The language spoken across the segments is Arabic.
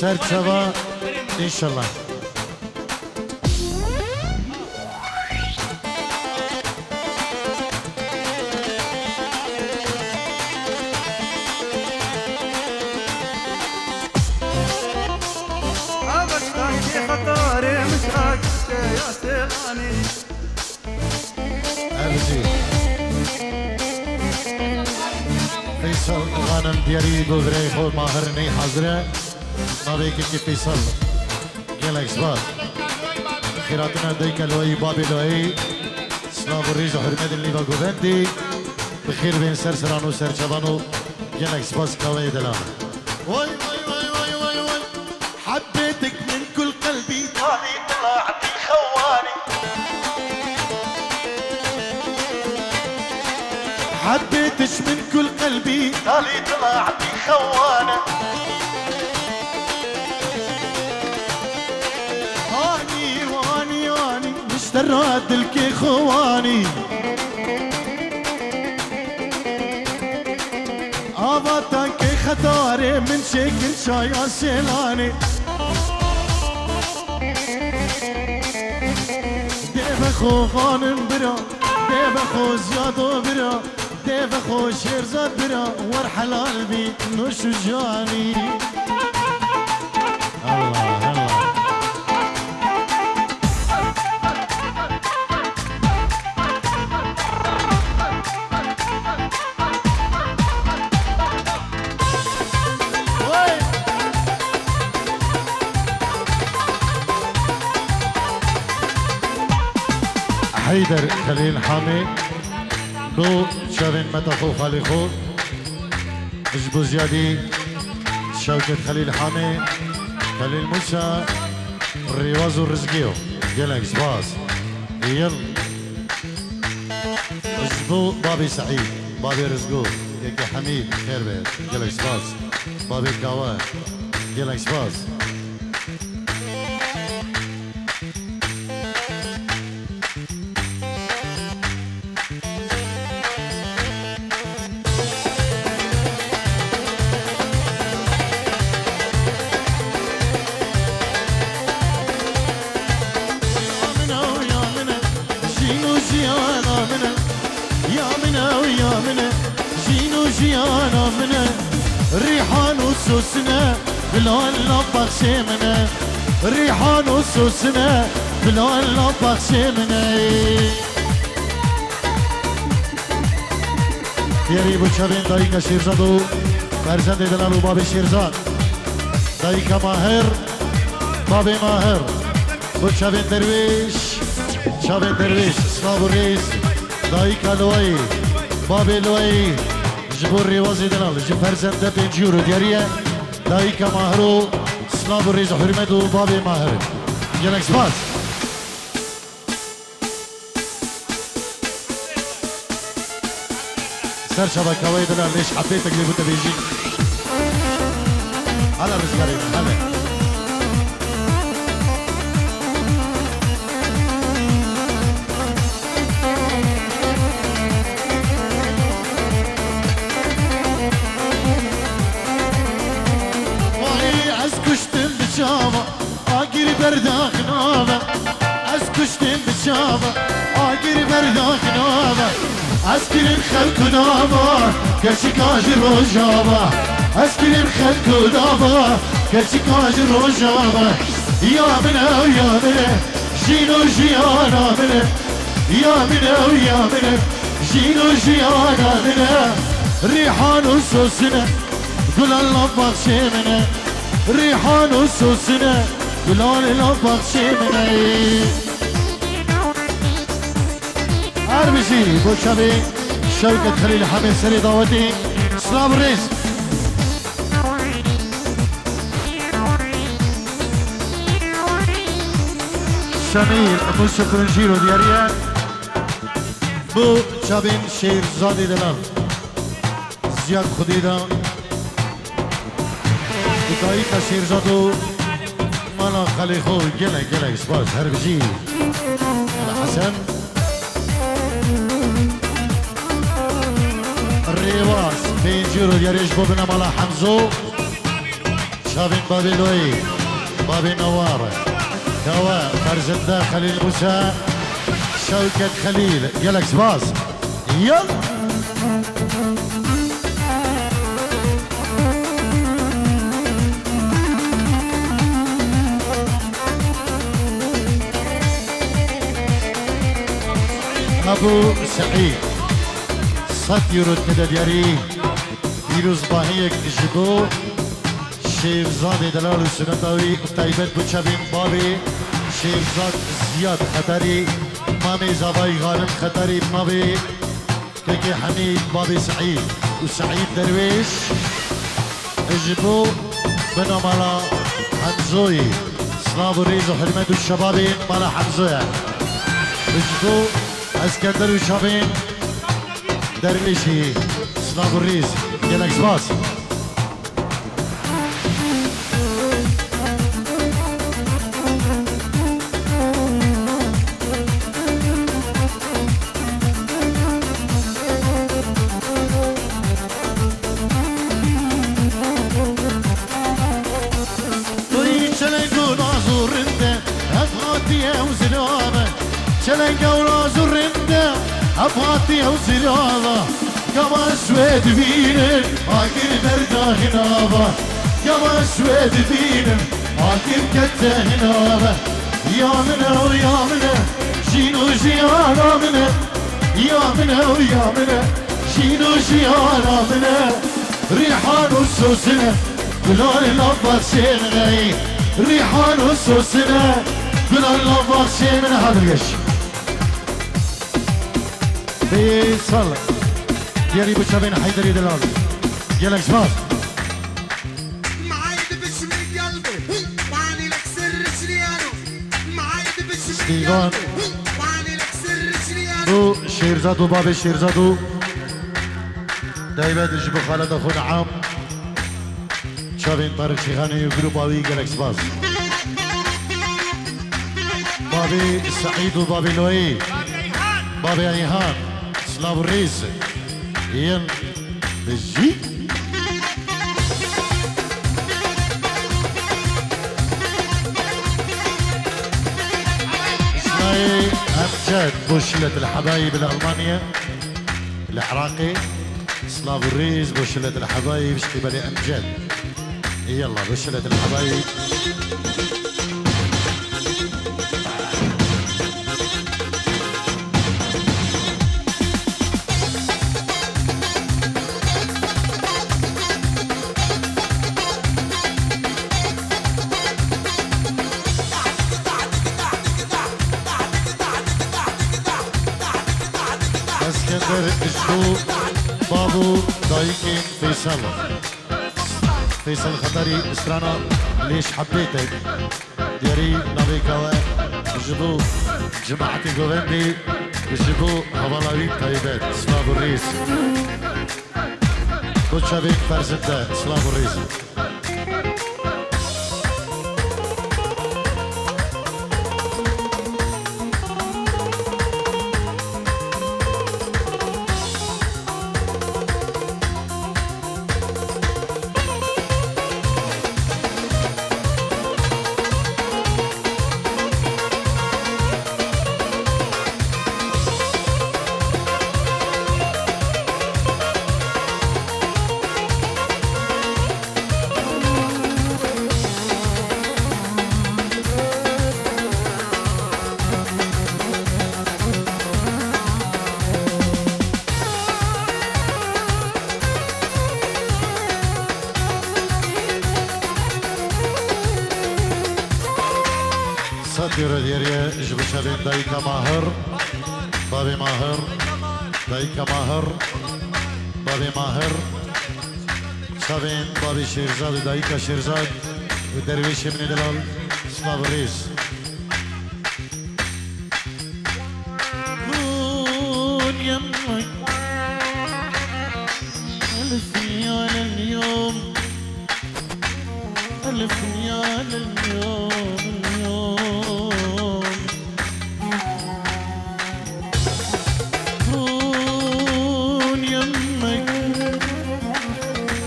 سرچوا انشالله. فيصل غانم دياري بوغري خو ماهر ني حاضره نابيك كي فيصل قالك سبات خيراتنا ديك لوي بابي لوي سلام الريز وحرمه اللي باغوفندي بخير بين سرسرانو سرچبانو قالك سباس كاوي دلام واي واي واي واي واي واي حبيتك من كل قلبي طالي طلعتي خواني حبيتش من كل قلبي طالي طلعتي خوانة هاني واني واني مش دراد الكي خواني آباتا كي خطاري من شكل شايا سيلاني ديبخو خانم برا ديبخو زيادو برا ديبخو شيرزاد برا ورحلال بي نوش جاني الله الله حيدر خليل حامي بو شاوين متاخو خالي خو اجبو زيادي شوكت خليل حامي خليل موسى الرواز والرزقيو جلك سباس يلا اجبو بابي سعيد بابي رزقو يكي حميد خير بيت جلك سباس بابي كاوان جلك سباس جيانا منه ريحان وسوسنا بلون لبق شمنا ريحان وسوسنا بلون لبق شمنا ياري بو شابين دايكا شيرزادو فرزند دلالو باب شيرزاد دايكا ماهر باب ماهر بو شابين درويش شابين درويش سلام الرئيس دايكا لوي باب لوي جبور ريوازي دلال جب فرزنده بنجورو دياريه دايكا ماهرو سلام الرئيس حرمتو باب ماهر جلك سباس سر شبك هواي دلال ليش حبيتك اللي بوتا بيجي على الرزقارين هلا برداخ نوبة أسكشتم بالشابة آقر برداخ نوبة أسكن الخلق نوبة كشكاج الرجابة أسكن الخلق نوبة كشكاج الرجابة يا منه ويا منه جينو جيانا منه يا منه ويا منه جينو جيانا منه ريحان وسوسنا قول الله بخشي منه ريحان وسوسنا بلون لبق شمني عربشي بو شبي شوكة خليل حميد سري دعوتي سلام الرئيس شميل موسى كرنجيرو دياريا بو شابين شير زادي دلال زياد خديدا دايكا شير زادو مالا خلي خو جلك سباس هربجي على حسن الرواس بينجيرو دياريش بوبنا مالا حمزو شابين بابي لوي بابي نوار كوا فرزنده خليل موسى شوكة خليل يلك سباس يلا ابو سعيد صد يورو كده دياري فيروز باهيك جدو شیرزاد دلال و سنتاوی طیبت بچبین بابی شیرزاد زیاد خطری مامي زباي غانم خطري بنبي كيكي حميد بابي سعيد وسعيد درويش اجبو بنو مالا حمزوي صناب الريز وحلمات الشبابين مالا حمزوية اجبو اسكندر وشابين درويشي صناب الريز يلك زباس شلنقة ولازرنده أفاتي وزلالة كما سويد بينن عاكر درده هنابة كما سويد بينن عاكر كته هنابة يا منه ويا منه شينو جيانا منه يا منه ويا منه شينو جيانا منه ريحان وسوسنه بلون الأفضل شيء ريحان وسوسنه بلون الأفضل شيء من هذا القش فيصل يلي بتشابين حيدري دلال يلك شباب معايد باسم قلبي وعني لك سر شريانو معايد باسم ستيفان وعني لك سر شريانو دو شيرزادو بابي شيرزادو دايما يجيبوا خالد اخونا عام شابين طارق شيخاني وجروب بابي يلك شباب بابي سعيد وبابي لوي بابي ايهان سلاف الريس ين بجي اسمعي امجد بوشلة الحبايب الالمانية العراقي سلاف الريس بوشلة الحبايب اشتبالي امجد يلا بوشلة الحبايب اسكندر اجدو بابو دايكين فيصل خطري اسرانا ليش حبيتك دياري نبي كوا اجدو جماعتي جوفندي اجدو هوالاوي طيبات سلاف الريس كوتشابيك فرزنده سلاف الريس صدر ديريا جبو شابين دايكا ماهر بابي ماهر دايكا ماهر بابي ماهر شابين بابي شيرزاد ودايكا شيرزاد ودرويش من دلال سلاف الريس كون يمك ألف ريال اليوم ألف ريال اليوم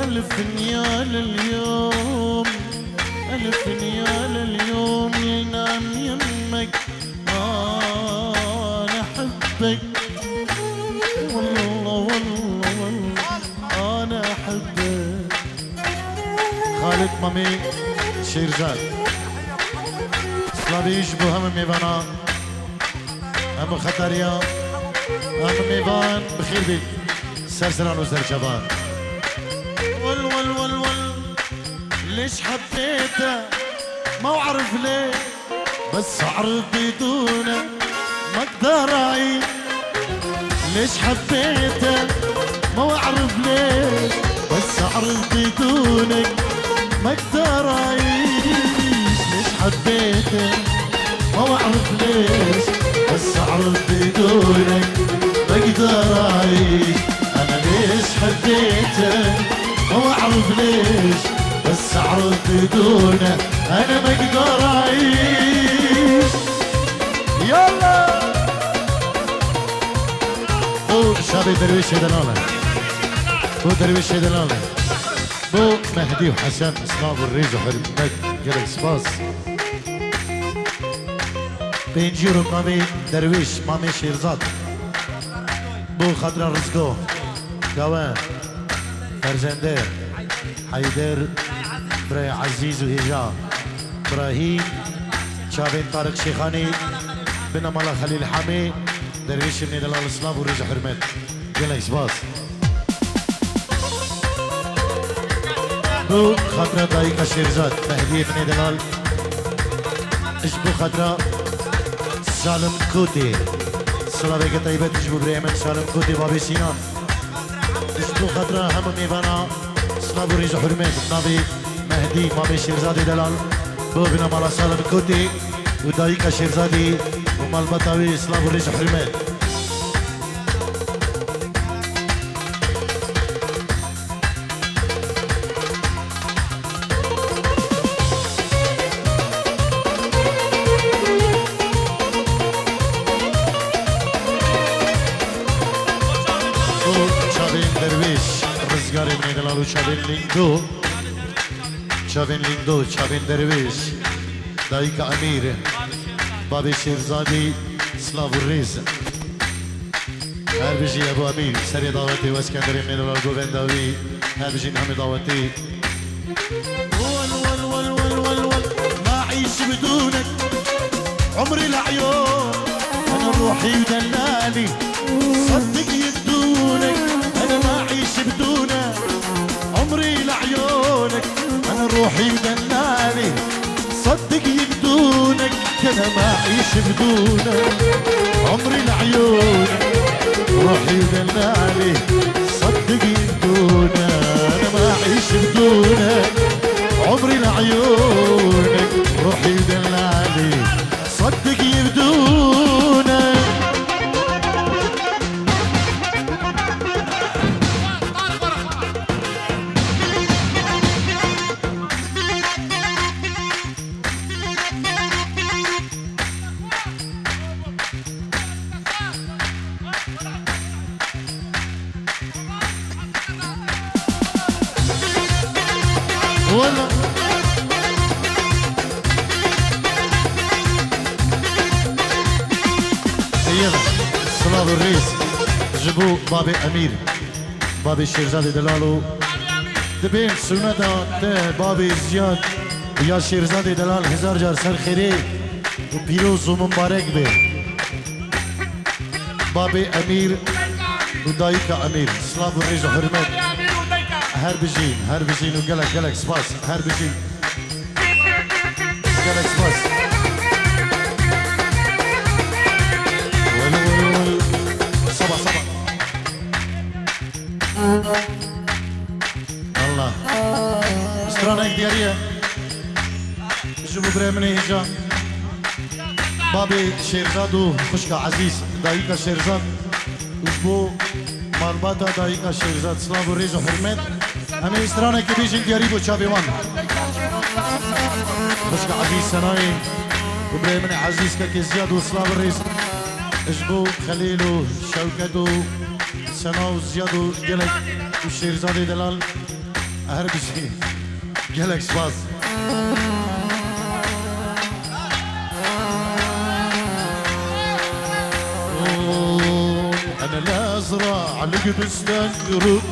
ألف ريال اليوم والله والله انا احبك. خالد مامي شيرزاد سلابي يشبه هم ميفانا هم خطريا هم ميفان بخير بيك سرسران وسرجبان. ول ول ول ول ليش حبيته ما اعرف ليه بس اعرف بدونه ما اقدر اعيش. ليش حبيته ما اعرف ليه بس اعرف بدونك ما اقدر اعيش. ليش حبيته ما اعرف ليش بس اعرف بدونك ما اقدر اعيش. انا ليش حبيته ما اعرف ليش بس اعرف بدونه انا ما اقدر اعيش. يلا بو شابي درويش دلاله بو درويش دلاله بو مهدي وحسن اسماء الريز وحرمت قلق سباس بينجيرو مامي درويش مامي شيرزاد بو خضرا رزقو كوان فرزنده حيدر برای عزیز و هجا ابراهیم شابين طارق شيخاني بن مالا خليل حامي درويش من دلال الاسلام وريج حرمت يلا اسباس بو خضرا دايكا شيرزاد مهدي بن دلال اشبو خضرا سالم كوتي سلامك طيبة اشبو بريمن سالم كوتي بابي سينان اشبو خضرا هم ميفانا اسلام وريج حرمت نبي مهدي مامي شيرزادي دلال بو بنا مالا سالم كوتي ودايكا شيرزادي ومال بطاوي اسلام وريج حرمت. Çavin Lindo, Çavin Lindo, Çavin Derviş, Dayka Amir, Babi Şirzadi, Slavuriz. Her bir şey Ebu Amir, Seri daveti ve İskender'in Melalar Govendavi, her bir şeyin Hamid daveti. ما أعيش بدونك عمري العيون أنا روحي ودلالي صدق يدونك أنا ما أعيش بدونك عمري لعيونك أنا روحي ودلالي صدق يبدونك أنا ما أعيش بدونك عمري لعيونك روحي ودلالي صدق يبدونك أنا ما أعيش بدونك عمري لعيونك روحي ودلالي صدق يبدونك. والله يلا صلاة الرئيس جبو بابي أمير بابي شيرزاد دلالو دبين سنة ده بابي زياد يا شيرزاد دلال هزار جار سر خيري وبيروز ومبارك به بابي أمير ودايكا أمير صلاة الرئيس وحرمت هر بجين وقلق سباس هر بجين قلق سباس ول صبا الله استرانك ديارية جبو بريمني هجا بابي شيرزادو خشكا عزيز دايكا شيرزاد وجبو مالباتا دايكا شيرزاد سلافو ريزو حرمت همه استرانه که بیشن دیاری بو چابیوان خشک عزیز سنایی و بريمن عزیز که زیاد و اسلام الرئیس اجبو خلیل و شوکت و سنا و زیاد و گلک و شیرزاد دلال هر بیشی گلک سپاس انا لا ازرع لك بستان يرد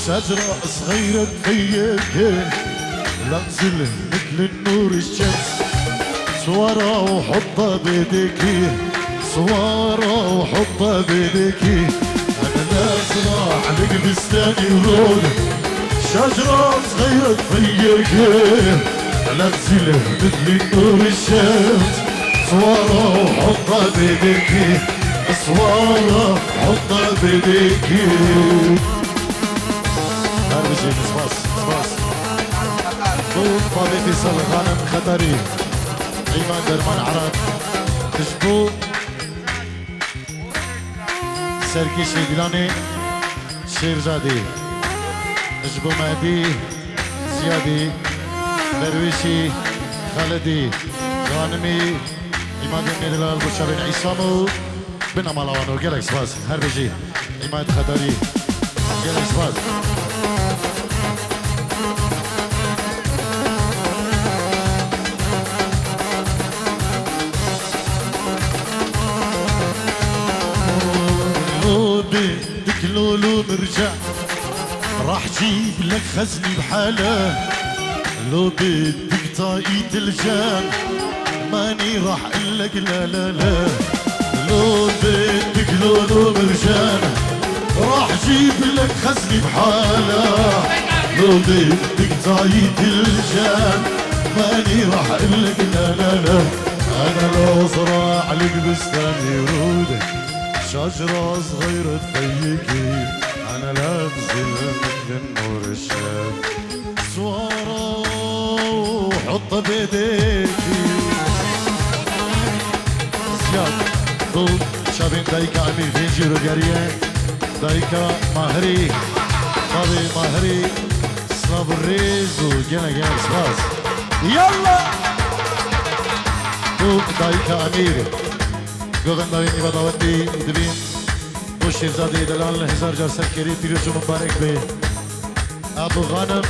شجرة صغيرة تفيك لا انزل مثل النور الشمس صورة وحطها بيديكي صورة وحطها بيديكي انا لا ازرع لك بستان يرد شجرة صغيرة تفيك لا انزل مثل النور الشمس صورة وحطها بيديكي صورة حطها بيديكي هرجي صباص صباص صوت طبيب فيصل غانم خطري ايمان درمان عرب تشبو سركي شيدلاني شيرزادي تشبو مهدي زيادي درويشي خالدي غانمي ايمان دلال بوشابين عيسامو بنا مالوانو گلک سپاس هر بجی ایماد خطری گلک سپاس لو بدك لولو نرجع راح جيب لك خزني بحاله لو بدك طاقية الجان ماني راح اقلك لا لا لا لو بدك لولو مرجانة راح جيب لك خزني بحالة لو بدك طاية الجان ماني راح اقلك لا لا لا انا لو زرع لك بستان يرود شجرة صغيرة تفيكي انا لا بزل مثل النور الشاب صورة وحطها بيديكي زياد ضد شابين دايكا امير فينجي روغاريان دايكا ماهري طابي ماهري سلاب الريز وجينا جينا سباس يلا ضد دايكا امير گوغن داوين ايبا داوتي دبين وشيرزادي دلال هزار جار سركري بيروجو مبارك بي ابو غانم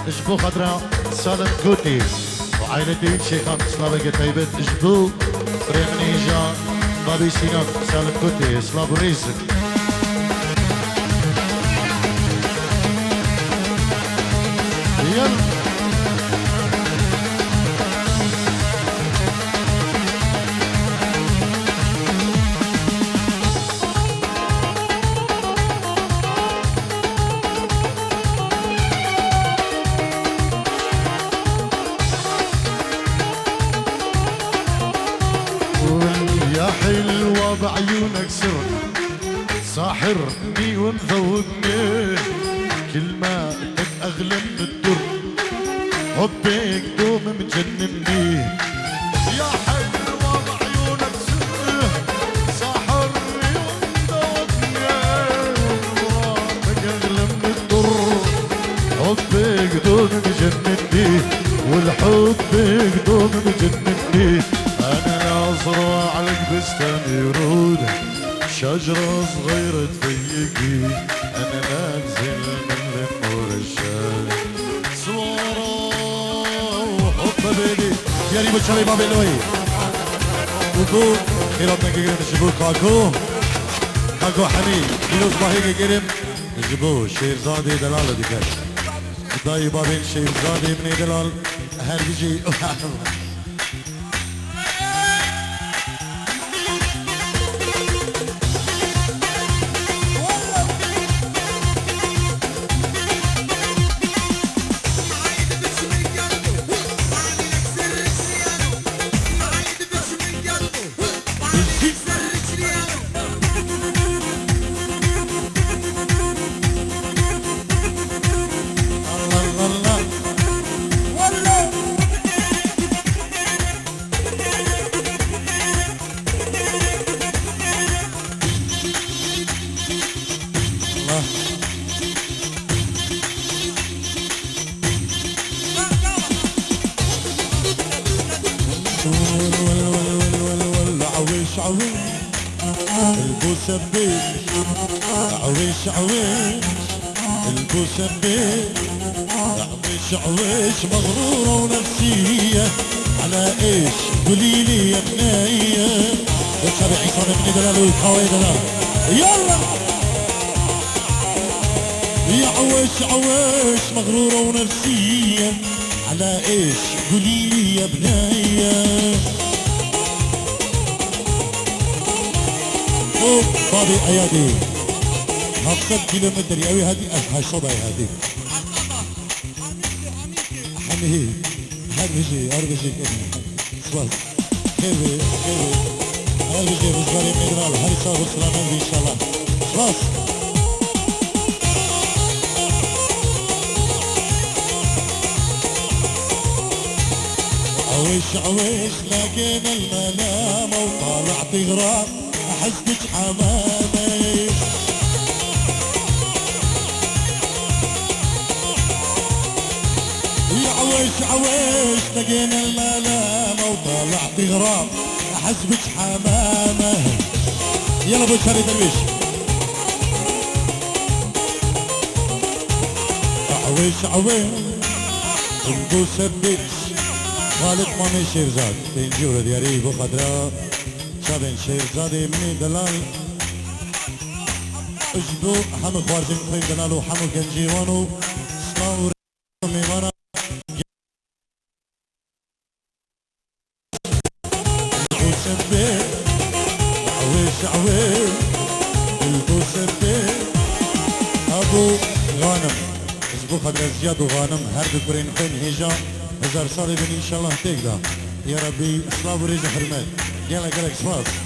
اجبو خضرا سالم كوتي وعائلتي شيخان سلابة طيبت اجبو بريمني جان بابي سينان سالم كوتي سلاب ريزك يلا حلوة بعيونك سر ساحرني ومذوبني كلماتك أغلى من الدر حبك دوم مجنني يا حلوة بعيونك سر ساحرني ومذوبني كلماتك أغلى من الدر حبك دوم مجنني والحبك دوم مجنني أنا ناظرة عليك بستان يرود شجرة صغيرة تفيقي أنا نازل من المرشال صورة وحب بيدي يا ريبو تشالي بابي لوي وكو خيراتنا كيرم نجيبو كاكو كاكو حميد كيلو صباحي كيرم نجيبو شيرزادي دلالة ديكاش داي بابين شيرزادي مني دلال هرجي البوسبيل عويش عويش البوسبيل عويش عويش مغرورة ونفسية على ايش قوليلي يا بنية وشابي عصام بن دلال ويقاوي دلال يلا يا عويش عويش مغرورة ونفسية على ايش قولي لي يا بناية بابي ايادي 500 كيلومتر ياوي هادي هاي صدى هادي حميه هربجي خلاص كيفي هربجي بزباري ميدرال هرسا بسرانة ان شاء الله خلاص عويش لقينا الملامة وطالع تغرام احسك حمامي يا عويش لقينا الملامة وطالع تغرام احسبك حمامة يلا ابو شاري درويش عويش انتو سبيش خالد مامي شیرزاد اینجور دیاری بو خدرا شابن شیرزادی منی دلال اجدو همه خوارزم خیل دلال و همه گنجیوانو سلاو میوانا انتو سبی عویش انتو سبی ابو غانم ازبو خدرا زیاد و غانم هر دو برین خین هیجا هزار سالي بن ان شاء الله تقدر يا ربي اصلاح ورزق حرمات يلا قالك صلاة